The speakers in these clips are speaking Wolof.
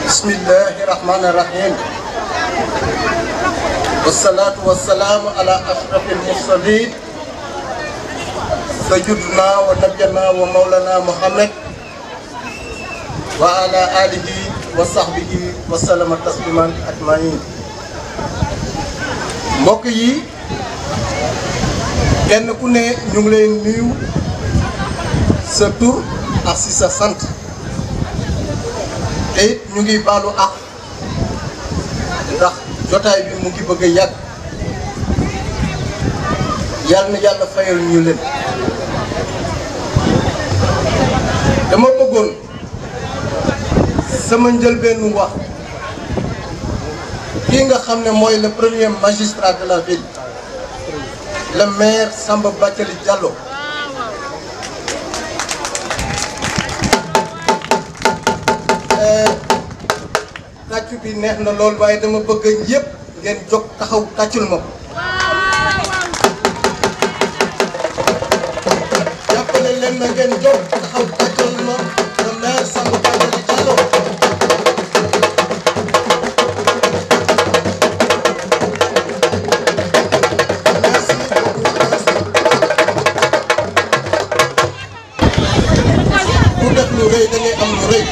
بسم الله الرحمن الرحيم والصلاة والسلام على أشرف المرسلين سيدنا ونبينا ومولانا محمد وعلى آله وصحبه وسلم تسليما أجمعين. mbokk yi kenn ku ne ñu ngi lay nuyu sa tur ak si sa sant te it ñu ngi baalu ak ndax jotaay bi mu ngi bëgg a yàgg yal na yàlla fayal ñu leen. dama bëggoon sama njëlbeenu wax kii nga xam ne mooy le premier magistrat de la ville le maire Samba Bathily Diallo tàccu bi neex na lool waaye dama bëgg ñëpp ngeen jóg taxaw tàccul ma ko jàppale leen na ngeen jóg taxaw tàccul ma le maire Samba Bathily Diallo. ku def lu rëy da ngay am lu rëy.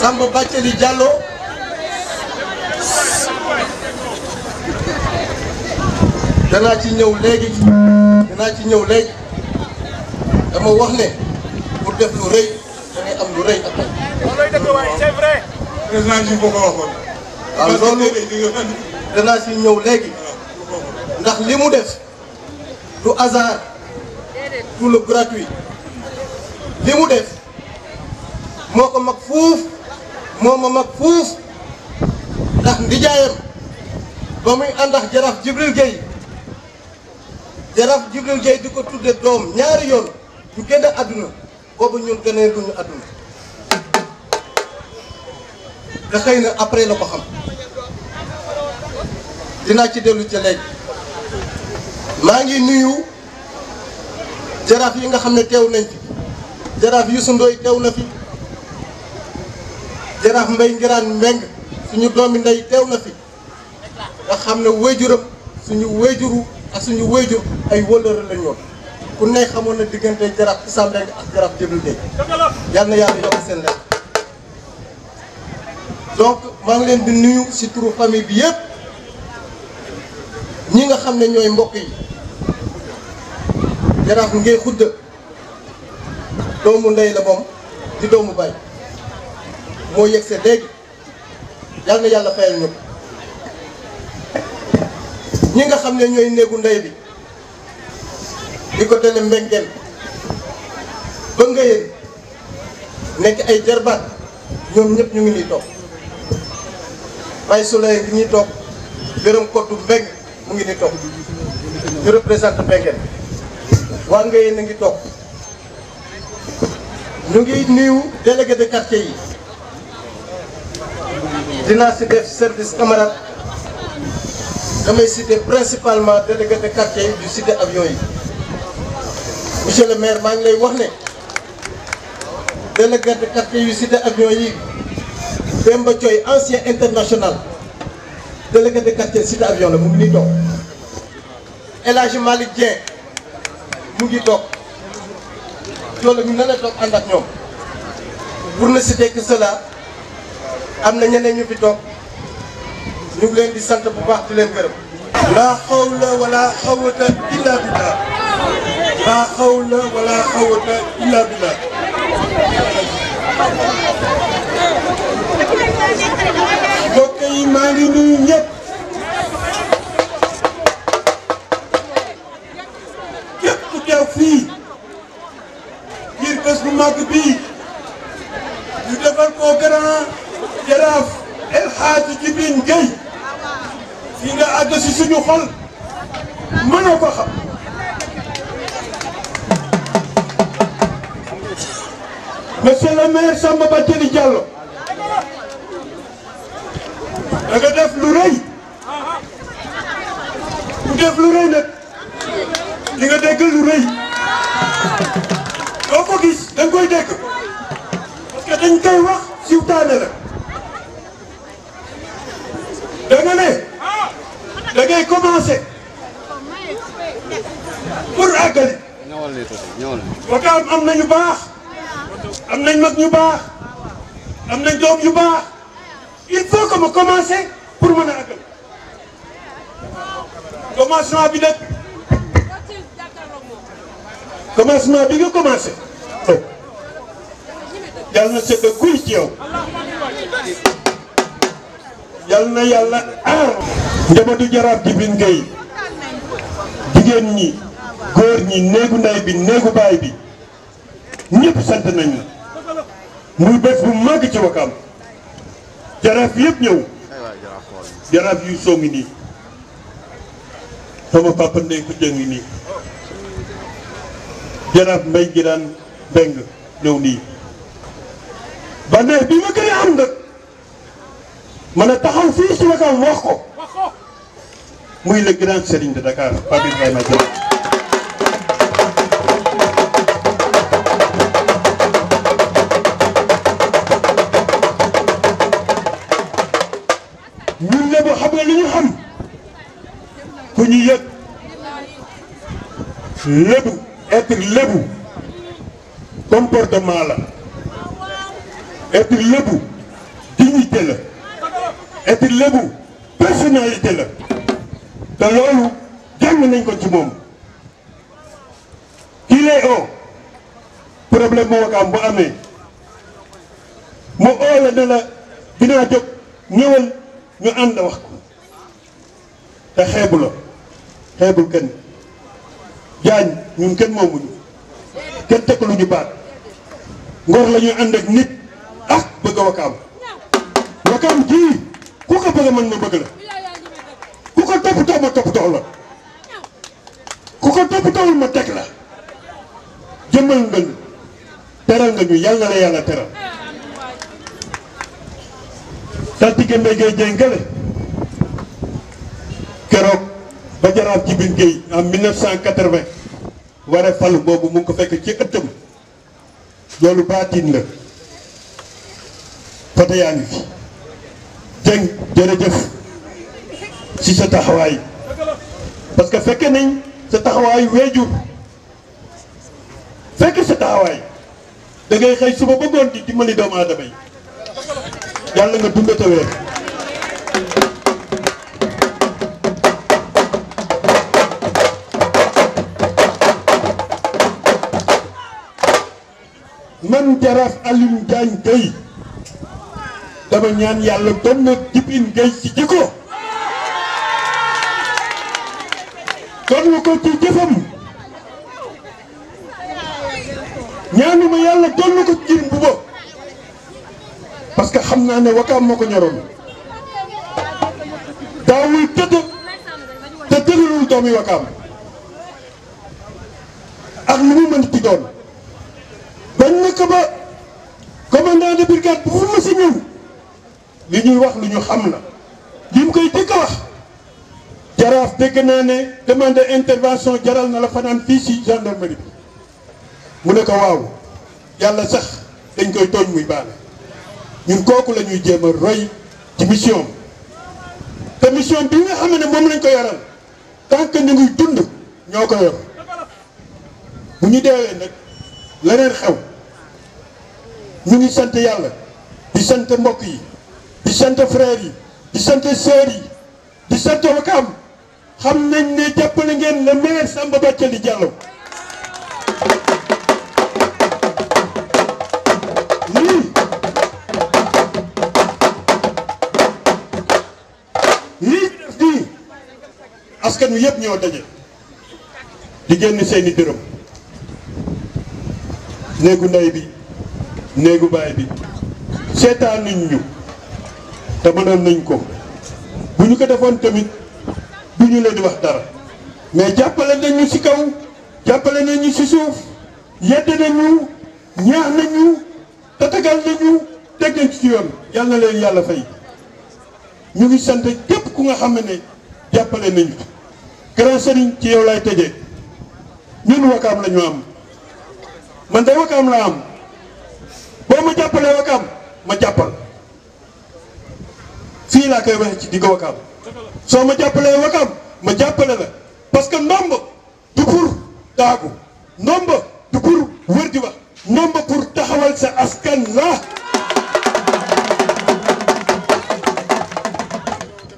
Samba Bathily Diallo danaa ci ñëw léegi dama wax ne pour def lu rëy da ngay am lu rëy ak ay. c'est vrai. président ji boo ko waxoon. waaw loolu danaa ci ñëw léegi ndax li mu def du hasard tout le gratuit li mu def moo ko mag fuuf. moo ma mag fuuf ndax ndijaayam ba muy ànd ak jaraaf Jibril Gueye di ko tudde doom ñaari yoon ñu génn àdduna boobu ñun gënee duñu àdduna te xëy na après la ko xam dinaa ci dellu ca léegi. maa ngi nuyu jaraaf yi nga xam ne teew nañ fi jaraaf Youssou Ndoye teew na fi jaraaf Mbaye Ngiraan Mbeng suñu doomi ndey teew na fi nga xam ne wéyjuram suñu wéyjuru ak suñu wéyjur ay wëllëre lañ woon ku ne xamoon na diggante jaraaf Issa Mbeng ak jaraaf Jibril Gueye yal na yàlla yokk seen lekk. donc maa ngi leen di nuyu ci turu famille bi yëpp ñi nga xam ne ñooy mbokk yi jaraaf ngay xudda doomu ndey la moom di doomu baay moo yegse léegi yal na yàlla fayal ñëpp ñi nga xam ne ñooy néegu ndey bi di ko tele mbengeen ba nga yéen nekk ay jarbaat ñoom ñëpp ñu ngi nii toog Baye Souley ngi ñuy toog gërëm kottu mbeng mu ngi nii toog ñu représenté mbengeen waa Ngayeen a ngi toog ñu ngi nuyu délégué de quartier yi dinaa si def service camarade damay citer principalement délégué de quartier yi du cité avion yi monsieur le maire maa ngi lay wax ne délégué de quartier yu cité avion yi Demba Thioy ancien international délégué de quartier cité avion la mu ngi nii toog El Hadji Malick Dieng mu ngi toog loolu ñu ne toog ànd ak ñoom pour ne citer que cela am na ñeneen ñu fi toog ñu ngi leen di sant bu baax di leen gërëm. laa xawla wala xawata illa billah laa xawla wala xawata illa billah. mbokk yi maa ngi nuyu ñëpp képp ku teew fii ngir bés bu mag bii ñu defal ko grand jaraaf El Hadji Djibril Gueye fii nga àgg si suñu xol mënoo ko xam. monsieur le maire Samba Bathily Diallo da nga def lu rëy ku def lu rëy nag di nga dégg lu rëy doo ko gis da nga koy dégg parce que dañ koy wax siwtaane la da nga ne da ngay commencé pour àggali Wakaam am nañu baax am nañ mag ñu baax am nañ doom yu baax il faut que ma commencer pour mën a àggal commencement bi nag commencement bi nga commencé yàlla na sedd guy ci yow yàlla na yàlla aar njabootu Jaraaf Djibril Gueye jigéen ñi góor ñi néegu ndey bi néegu baay bi ñëpp sant nañ la muy bés bu màgg ci Wakaam jaraaf yëpp ñëw jaraaf yu soo ngi nii sama papa ndey ko jëngi nii jaraaf mbay gi daan beng ñëw nii ba ne bi ma gën a am nag mën a taxaw fii ci Wakaam wax ko muy le grand serigne de Dakar Pape Ibrahima Diallo ñun lébu xam nga lu ñu xam ku ñu yëg lébu être lébu comportement la être lébu dignité la être lébu personnalité la te loolu jàng nañ ko ci moom kii lay oo problème mu Wakaam bu amee mu oo la ne la dinaa jóg ñëwal ñu ànd wax ko te xeebu la xeebul kenn jaañ ñun kenn moomuñu kenn tekkaluñu baat ngor la ñu ànd ak nit ak bëgg a Wakaam Wakaam ji ku ko bëgg man ma bëgg la ku ko toppatoo ma toppatoo la ku ko toppatoowul ma teg la jëmmal nga ñu teral nga ñu yàlla la yàlla teral saltige Mbaye Gueye Diengale keroog ba Jaraaf Djibril Gueye en 1980 waree falu boobu mu ngi ko fekk ci ëttam loolu baatin la foto yaa ngi fi Dieng jërëjëf ci sa taxawaay parce que fekke nañ sa taxawaay weejur fekk sa taxawaay da ngay xëy suba ba ngoon di dimbali doomu aadama yi yàlla nga dund te wér man Jaraaf Alioune Diagne Gueye dama ñaan yàlla doon na Djibril Gueye ci jikko doon ko ci jëfam ñaanuma yàlla doon na ko ci mbuba parce que xam naa ne Wakaam moo ko ñoroon daawul tëdd te tëddalul doomi Wakaam lu mu mën ci doon bañ na ko ba commandant de brigade bu fu ma si ñëw li ñuy wax lu ñu xam la li mu koy dëkk wax jaraaf dégg naa ne demande intervention jaral na la fanaan fii si gendarmerie bi mu ne ko waaw yàlla sax dañ koy tooñ muy baale ñun kooku la ñuy jéem a roy ci mission te mission bi nga xam ne moom lañ ko yoral tant que ñu ngi dund ñoo ko yor bu ñu deewee nag leneen xew ñu ngi sant yàlla di sant mbokk yi di sant frères yi di sant sœurs yi di sant Wakaam xam nañ ne jàppale ngeen le maire Samba Bathily Diallo lii def nii askan wi yëpp ñoo daje di génn seeni dërëm néegu ndey bi néegu baay bi seetaan nañ ñu te mënoon nañ ko bu ñu ko defoon tamit du ñu leen di wax dara mais jàppale nañu ci kaw jàppale nañu ci suuf yedd nañu ñaax nañu tatagal nañu teg nañ ci yoon yal na leen yàlla fay ñu ngi sant képp ku nga xam ne jàppale nañu grand sëriñ ci yow lay tëjee ñun Wakaam la ñu am man de Wakaam la am boo ma jàppalee Wakaam ma jàppal fii laa koy waxee ci digg Wakaam soo ma jàppalee Wakaam ma jàppale la parce que ndomb du pour daagu ndomb du pour wër di wax ndomb pour taxawal sa askan la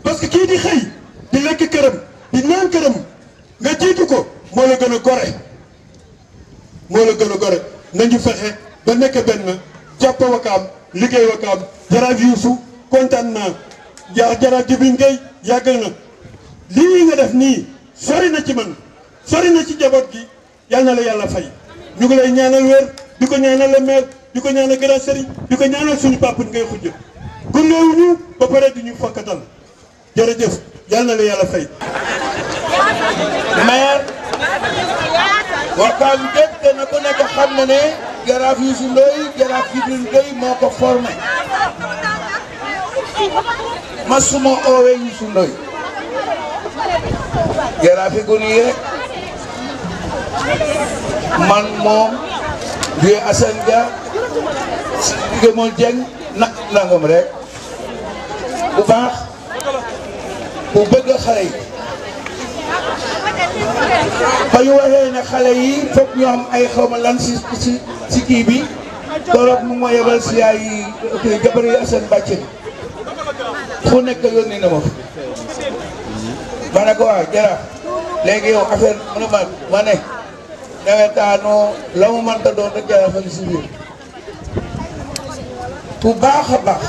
parce que kii di xëy di lekk këram di naan këram nga jiitu ko moo la gën a gore moo la gën a gore nañu fexe ba nekk benn jàpp Wakaam liggéey Wakaam jaraaf Yuusu kontaan naa jaraaf Jibril Ngay yàgg na lii nga def nii sori na ci man sori na ci jaboot gi yal na la yàlla fay ñu ngi lay ñaanal wér di ko ñaanal le maire di ko ñaanal grand sëriñ di ko ñaanal suñu papa Ngay xujj gunóowuñu ba pare di ñu fakkatal jërëjëf yal na la yàlla fay. maire Wakaam gépp kenn ku nekk xam na ne jaraaf Youssou Ndoye jaraaf Jibril Ndoye moo ko formé masuma oowee Youssou Ndoye jaraaf yi guni yi rek man moom Vieux Assane Dia Gémol Dieng nangam rek bu baax bu bëgg xale yi ba ñu waxee ne xale yi foog ñu am ay xawma lan si kii bi torop mu ma yebal si ay jabar yi Assane Bathily fu nekk yónni na ma ne ko waaw jaraaf léegi yow affaire mu ne ma ne nawetaanoo la mu mënta doon rek jaraaf a ngi si biir bu baax a baax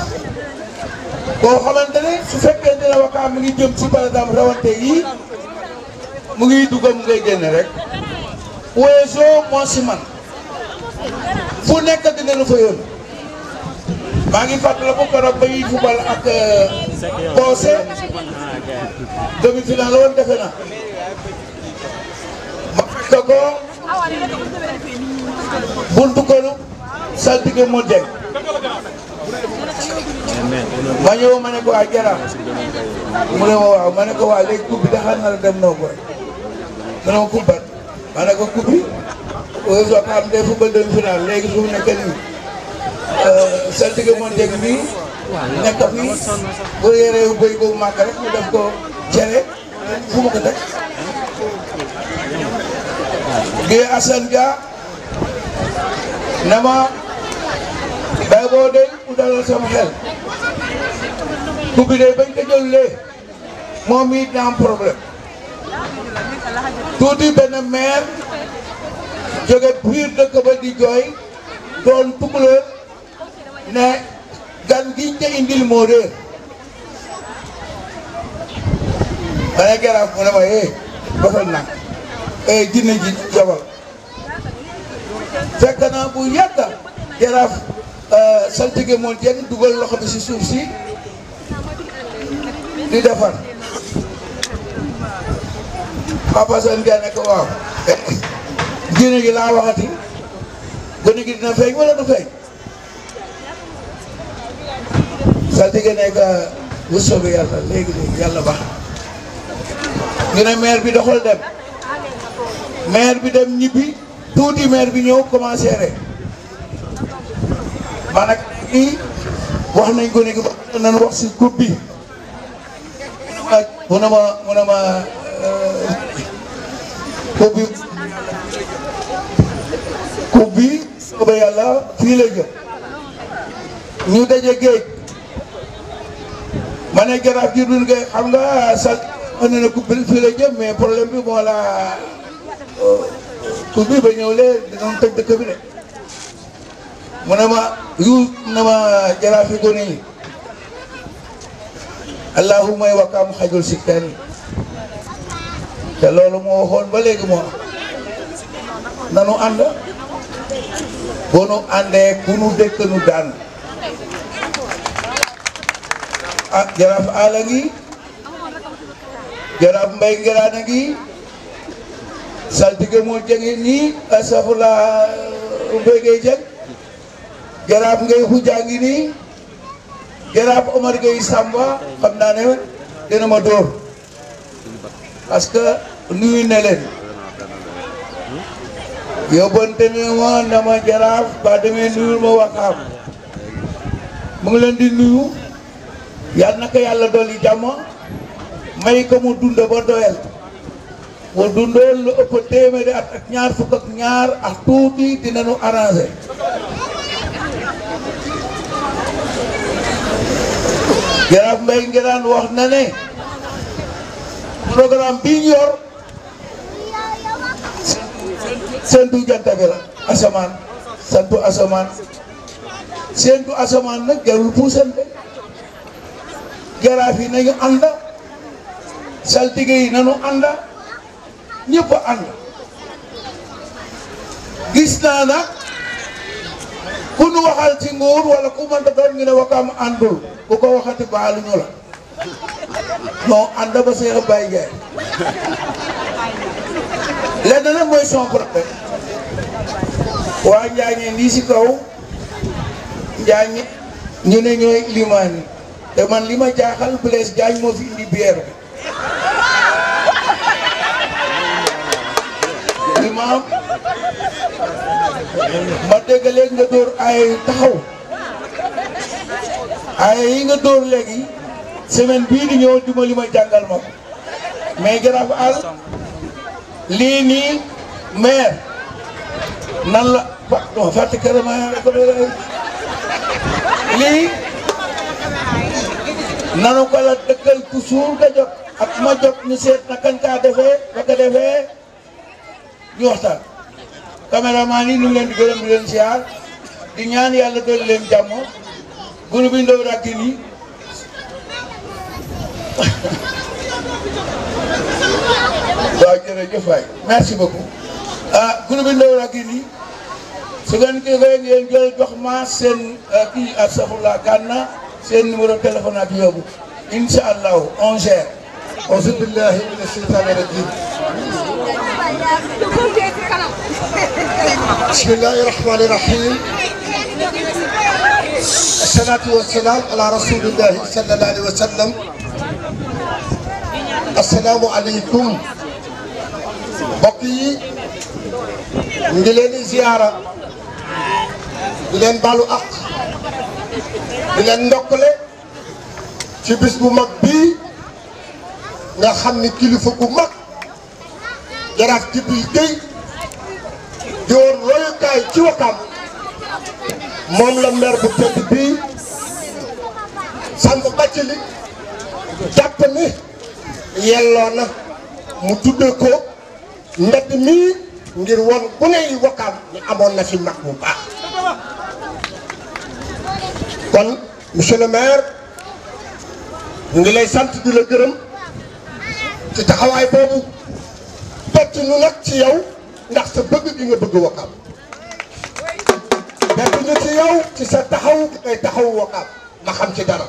boo xamante ne su fekkee dina Wakaam mi ngi jëm ci par exemple rawante yi mu ngi dugg mu ngay génne rek weesoo moo si man fu nekk dina lu fa yoon maa ngi fàttaliku keroog ba ñuy fubal ak Bosse demi-finale la woon defe na ma fekk ko buntu këru saltige moo jeg ma ñëw ma ne ko waa jaraaf mu ne ma waaw ma ne ko waa léegi coupe bi daxaar na la dem noo boy mu ne ma coupe bat ma ne ko coupe bi Wakaam day football demi-finale léegi su mu nekk nii saltige moo jeg bi nekk fi bu yore bëy boobu màgg rek ñu def ko cere fu ma ko teg Vieux Assane Dia ne ma bay boo dey mu dalal sama xel coupe bi day bañ ko jëlee moom it na am problème tuuti benn maire jóge biir dëkk ba di jooy doon tukulóor ne gan giñ ca indil moo réer ma ne jaraaf mu ne ma dofal nag jinne ji jabal fekk naa bu yàgg jaraaf saltige moo jeng dugal loxo bi si suuf si di defar Papa Sane Dia ne ko waaw génne gi laa waxati gone gi dina feeñ wala du feeñ saltige nekk bu soobee yàlla léegi yàlla baax ñu ne maire bi doxal dem maire bi dem ñibbi tuuti maire bi ñëw commencé rek man nag kii wax nañ gone gi ba nañ wax si coupe bi mu ne ma coupe bi soobee yàlla fii la jëm ñu daje géej ma ne Jaraaf ji dun ngay xam nga sal xam ne coupe bi fii la jëm mais problème bi moo la coupe bi ba ñëw lee dinoon tëj dëkk bi de mu ne ma Jaraaf yi gone yi allahumma wakam xajul si kenn te loolu moo waxoon ba léegi moo nanu ànd boo nu àndee ku nu dëkk nu daan ah Jaraaf Ala ngi Jaraaf Mbay Ngiraan ngi saltige moo jëngi nii asafula mbéygay jëng Jaraaf ngay xujaa ngi nii Jaraaf Omar Gueye Samba xam naa ne dina ma dóor parce que nuyu ne leen yóbbante ne ma na ma Jaraaf ba demee nuyul ma Wakaam mu ngi leen di nuyu yàlla na ko yàlla dolli jàmm may ko mu dund ba doyal mu dundoon lu ëpp téeméeri at ak ñaar fukk ak ñaar ak tuuti dinañu arrangé Jaraaf Mbay Ngiraan wax na ne programme bi ñu yor seentu jant bi la asamaan santu asamaan seentu asamaan nag jarul puusante Jaraaf yi nañu ànd saltige yi nañu ànd ñëpp a ànd gis naa nag ku nu waxal ci nguur wala ku mënta doon ñu ne Wakaam àndul ku ko waxati baalu ñu la non ànd ba Seex Baye Ndiaye lenn nag mooy son problème waa Njaañe lii si kaw Njaañe ñu ne ñooy limaan yi te man li ma jaaxal Blaise Diagne moo fi indi bière bi limaam ma dégg léegi nga dóor ay taxaw ay yi nga dóor léegi semaine bii di ñëw dimbali ma jàngal ma ko mais Jaraaf Al lii nii maire nan la non fàtte carrément lii nanu ko la dëkkal toujours nga jot ak ma jot ñu seet na kan kaa defee ba ko defee ñu waxtaan caméraman yi ñu ngi leen di gërëm di leen siyaar di ñaan yàlla doon leen jàmm groupe bi Ndaw Rakin yi waaw jërëjëf waay merci beaucoup groupe bi Ndaw Rakin yi su ngeen ko ngeen jël jox ma seen kii astafurlah Gana seen numéro téléphone ak yóbbu incha allahu on gère. auzu billahi mina shaytaani rajim. bismillahi rahmani rahim. asalaatu wasalaam ala rasulillahi sallallahu alayhi wa sallam. asalaamu aleykum. mbokk yi ñu ngi leen di ziyaara di leen balu ak di leen ndokkale ci bis bu mag bii nga xam ni kilifa gu mag Jaraaf Jibril Gueye di woon royukaay ci Wakaam moom la maire bu tedd bii Samba Bathily jàpp ni yelloo na mu tudde ko mbedd mii ngir woon bu ne yi Wakaam ni amoon na fi mag bu baax kon monsieur le maire ñu ngi lay sant di la gërëm ci taxawaay boobu bett ñu nag ci yow ndax sa bëgg gi nga bëgg Wakaam bett ñu ci yow ci sa taxaw gi ngay taxaw Wakaam ma xam ci dara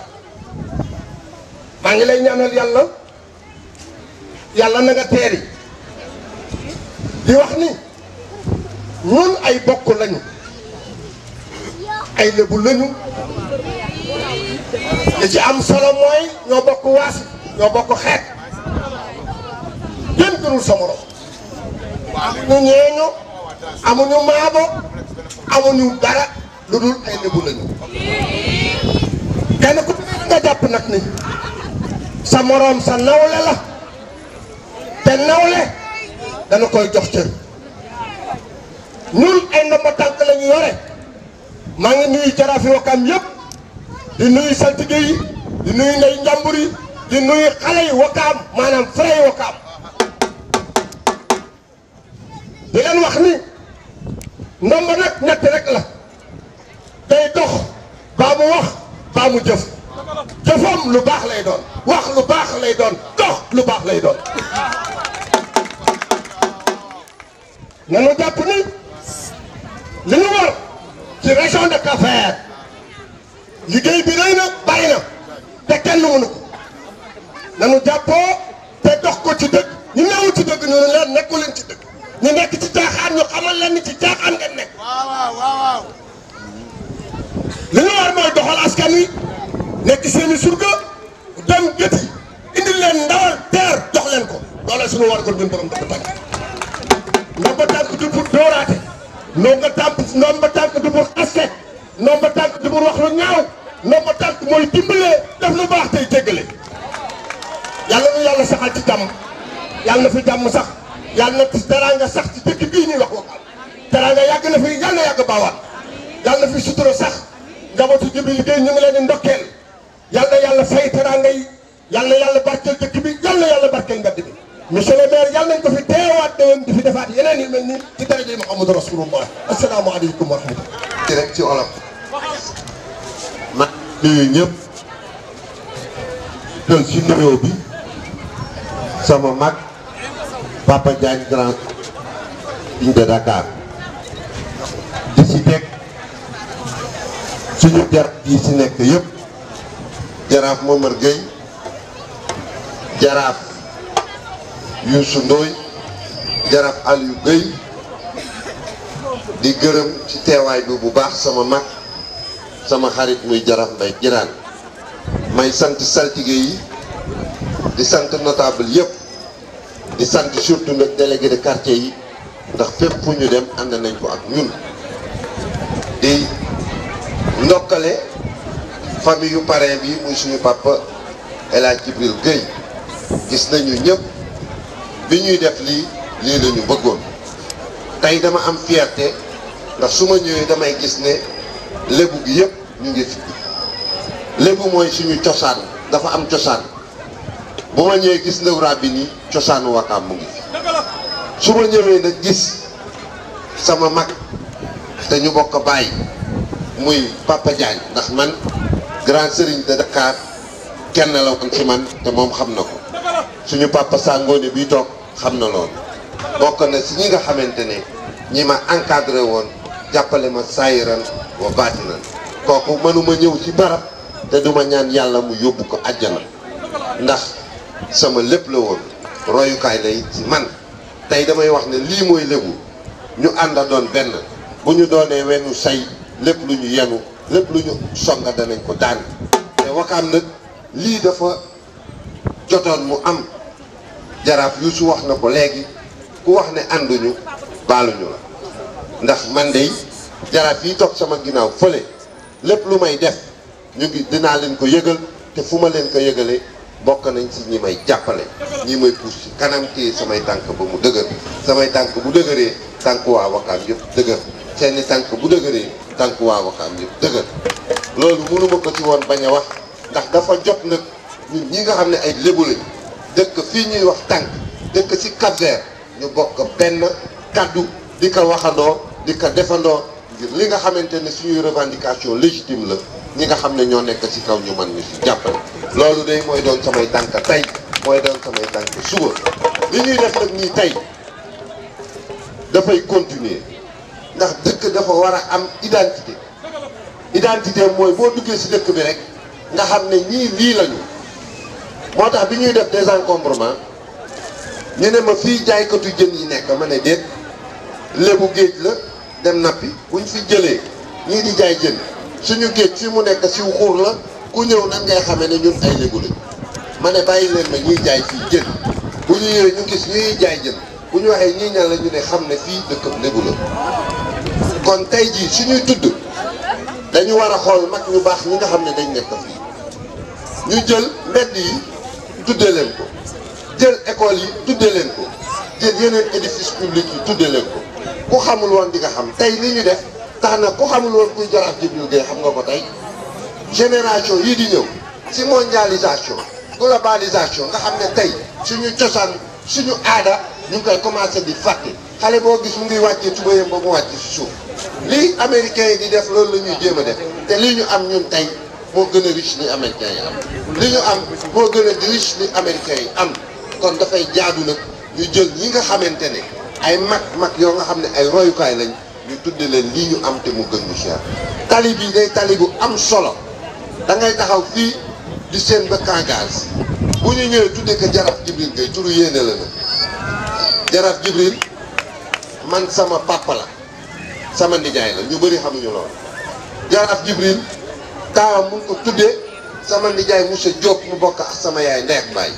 maa ngi lay ñaanal yàlla na nga teeri di wax ni ñun ay bokk lañu ay lébu lañu li ci am solo mooy ñoo bokk waas ñoo bokk xeet kenn gënul sa morom amuñu ñeeño amuñu maabo amuñu dara lu dul ay lébu lañu kenn ku nga jàpp nag ni sa morom sa nawle la te nawle dana koy jox cër ñun ay ndomba tànk la ñu yore maa ngi nuyu jaraafi Wakaam yëpp di nuyu saltige yi di nuyu ndey njàmbur yi di nuyu xale yi Wakaam maanaam frère yi Wakaam di leen wax ni ndomba nag ñett rek la day dox baa mu wax baa mu jëf jëfam lu baax lay doon wax lu baax lay doon dox lu baax lay doon nanu jàpp ni li ñu war ci région de Cap-Vert liggéey bi rëy na bàyyi na te kenn mënu ko nanu jàppoo te dox ko ci dëgg ñu newu ci dëgg ñu ne leen nekku leen ci dëgg ñu nekk ci caaxaan ñu xamal leen ni ci caaxaan ngeen nekk li ñu war mooy doxal askan wi nekk seeni surga dem géti indi leen ndawal teer jox leen ko loolu suñu war ko ñun borom dafa tànk ndomba tànk du pour dóoraate ndomba tànk du pour xaste ndomba tànk du pour wax lu ñaaw ndomba tànk mooy dimbalee def lu baax tey jéggale yàlla nu yàlla saxal ci jàmm yàlla na fi jàmm sax yàlla na teraanga sax ci dëkk bii ñuy wax Wakaam teraanga yàgg na fi yàlla na yàgg baawaan yàlla na fi sutura sax njabootu Jibril Gueye ñu ngi leen di ndokkeel yàlla fay teraanga yi yàlla barkeel dëkk bi yàlla barkeel mbedd bi monsieur le maire yàlla nañ ko fi teewaat déwén di fi defaat yeneen yu mel nii ci daraja Muhammadu Rasulullah asalaamaaleykum wa rahmatulah. rek ci olof ma nuyu ñëpp jël ci nuyoo bi sama mag Papa Diagne Grand Serigne de Dakar di si teg suñu jar yi si nekk yëpp jaraaf Momar Gueye jaraaf Youssou Ndoye jaraaf Aliou Gueye di gërëm ci teewaay bi bu baax sama mag sama xarit muy jaraaf Mbaye Jiraan may sant saltige yi di sant notable yëpp di sant surtout nag délégué de quartier yi ndax fépp fu ñu dem ànd nañ ko ak ñun di ndokkale famille yu parrain bi muy suñu papa El Hadj Jibril Gueye gis nañu ñëpp bi ñuy def lii la ñu bëggoon tey dama am fierté ndax su ma ñëwee damay gis ne lébu gi yëpp ñu ngi fi lébu mooy suñu cosaan dafa am cosaan bu ma ñëwee gis Ndewra bi nii cosaanu Wakaam mu ngi fi su ma ñëwee nag gis sama mag te ñu bokk bàyyi muy Papa Diagne ndax man grand serigne de Dakar kenn la woon ci man te moom xam na ko suñu papa Sangone bii toog xam na loolu bokk na si ñi nga xamante ne ñi ma encadré woon jàppale ma saayiran wa baatinan kooku mënuma ñëw ci barab te duma ñaan yàlla mu yóbbu ko àjjana ndax sama lépp la woon royukaay lay ci man tey damay wax ne lii mooy lébu ñu ànda doon benn bu ñu doonee wenu say lépp lu ñu yenu lépp lu ñu songa danañ ko daan te Wakaam nag lii dafa jotoon mu am jaraaf yu su wax na ko léegi ku wax ne ànduñu baaluñu la ndax man de jaraaf yi toog sama ginnaaw fële lépp lu may def ñu ngi dinaa leen ko yëgal te fu ma leen ko yëgalee bokk nañ ci ñi may jàppale ñi may puus ci kanam téye samay tànk ba mu dëgër samay tànk bu dëgëree tànk waa Wakaam yëpp dëgër seeni tànk bu dëgëree tànk waa Wakaam yëpp dëgër loolu mënuma ko ci woon bañ a wax ndax dafa jot nag ñun ñi nga xam ne ay lébu lañ dëkk fii ñuy wax tànk dëkk ci Cap-Vert ñu bokk benn kaddu di ko waxandoo di ko defandoo ngir li nga xamante ne suñuy revendication légitime la ñi nga xam ne ñoo nekk ci kaw ñu man ñu ci jàppale loolu day mooy doon samay tànk tey mooy doon samay tànk suba li ñuy def nag nii tey dafay continuer ndax dëkk dafa war a am identité mooy boo duggee ci dëkk bi rek nga xam ne ñii lii lañu moo tax bi ñuy def désencombrement ñu ne ma fii jaaykatu jën yi nekk ma ne déet lébu géej la dem nappi buñ fi jëlee ñii di jaay jën suñu géej fi mu nekk siw xuur la ku ñëw nan ngay xamee ne ñun ay lébu lañ ma ne bàyyi leen ma ñuy jaay fii jën bu ñu ñëwee ñu gis ñuy jaay jën bu ñu waxee ñii ñan la ñu ne xam ne fii dëkkam lébu la kon tey jii suñuy tudd dañu war a xool mag ñu baax ñi nga xam ne dañ nekk fii ñu jël mbedd yi tudde leen ko jël école yi tudde leen ko jël yeneen édifice public yi tudde leen ko ku xamul woon di nga xam tey li ñu def tax na ku xamul woon kuy Jaraaf Djibril Gueye xam nga ko tey génération yii di ñëw si mondialisation globalisation nga xam ne tey suñu cosaan suñu aada ñu ngi koy commencé di fàtte xale boo gis mu ngi wàccee tubayam ba mu wàcc si suuf lii américains yi di def loolu la ñuy jéem a def te lii ñu am ñun tey moo gën a riche li américains yi am li ñu am moo gën a riche li américains yi am kon dafay jaadu nag ñu jël ñi nga xamante ne ay mag yoo nga xam ne ay royukaay lañ ñu tudde leen lii ñu am te mu gën ñu cher tali bii day tali bu am solo da ngay taxaw fii di seen ba Kangaas bu ñu ñëwee tudde ko Jaraaf Djibril Gueye turu yéene la nag Jaraaf Djibril man sama papa la sama nijaay la ñu bëri xamuñu loolu Jaraaf Djibril taawam mun ko tuddee sama nijaay monsieur Diop mu bokk ak sama yaay ndey ak baay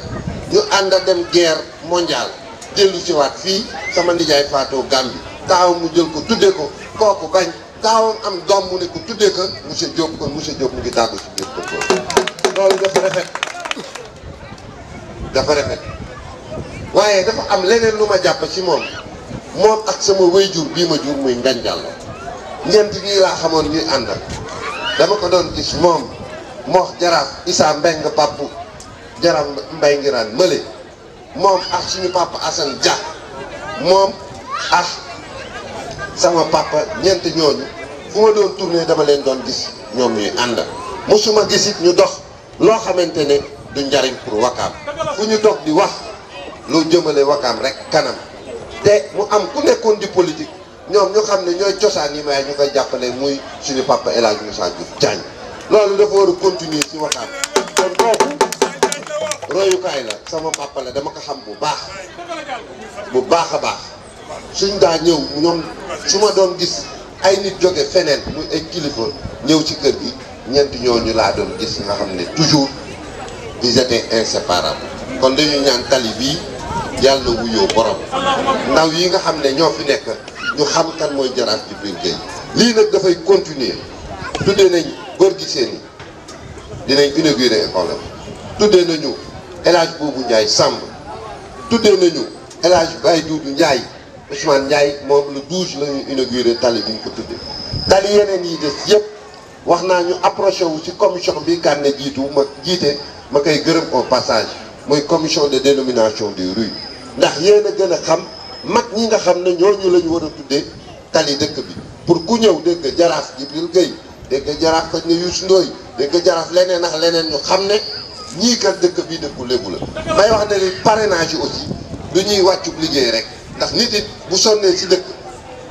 ñu ànd a dem guerre mondiale dellu si waat fii sama nijaay faatoo Gambie taawam mu jël ko tuddee ko kooku bañ taawam am doom mu ne ko tuddee ko monsieur Diop kon monsieur Diop mu ngi tàggu si biir ko loolu dafa rafet waaye dafa am leneen lu ma jàpp ci moom ak sama wéyjur bii ma jur muy Ngagne Diallo ñeent ñii laa xamoon ñuy àndal dama ko doon gis moom moox Jaraaf Issa Mbeng Papu Jaraaf Mbay Ngiraan Mële moom ak suñu papa Assane Dia moom ak sama papa ñeent ñooñu fu ma doon tourné dama leen doon gis ñoom ñuy ànd mosuma gisit ñu dox loo xamante ne du njariñ pour Wakaam fu ñu toog di wax lu jëmale Wakaam rek kanam te mu am ku nekkoon di politique ñoom ñu xam ne ñooy cosaan yi may ñu koy jàppale muy suñu papa El Hadj Moussa Diouf Diagne loolu dafa war a continuer ci Wakaam kon kooku royukaay la sama papa la dama ko xam bu baax a baax suñ daa ñëw ñoom su ma doon gis ay nit jóge feneen muy ay kilifa ñëw ci kër gi ñeent ñooñu laa doon gis nga xam ne toujours ils étaient inséparables kon dañu ñaan tali bii yàlla wuyoo borom ndaw yi nga xam ne ñoo fi nekk ñu xam kan mooy Jaraaf Djibril Gueye lii nag dafay continuer tuddee nañ góor gi seen i dinañ inaugurer école am tuddee nañu El Hadj Boubou Ndiaye Samb tuddee nañu El Hadj Baye Doudou Ndiaye Ousmane Ndiaye moom le 12 la ñu inauguré tali bi ñu ko tuddee tali yeneen yi des yëpp wax naa ñu approché wu ci commission bi kan ne ma koy gërëm au passage mooy commission de dénomination des rues ndax yéen a gën a xam mag ñi nga xam ne ñooñu la ñu war a tuddee tali dëkk bi pour ku ñëw dégg nga Jaraaf Djibril Gueye dégg nga Jaraaf xëj na Youssou Ndoye dégg nga Jaraaf leneen ak leneen ñu xam ne ñii kat dëkk bii dëkku lébu la may wax ne li parrainage yi aussi du ñuy wàccub liggéey rek ndax nit it bu sonnee si dëkk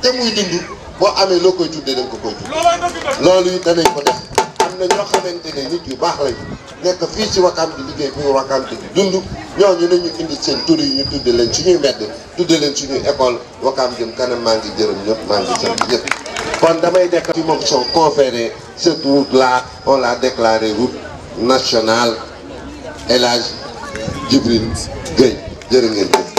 te muy dund boo amee loo koy tuddee da nga ko koy tuddee loolu it danañ ko def am na ñoo xamante ne nit yu baax lañu nekk fii ci Wakaam di liggéey pour Wakaam di dund ñooñu nañu indi seen tur yi ñu tudde leen suñuy mbedd tudde leen suñuy école Wakaam jëm kanam maa ngi jërëm ñëpp maa ngi sant ñëpp kon damay nekk ci moom sont conférés cette route là on l'a déclarée route nationale El Hadj Djibril Gueye jërë ngeen jëf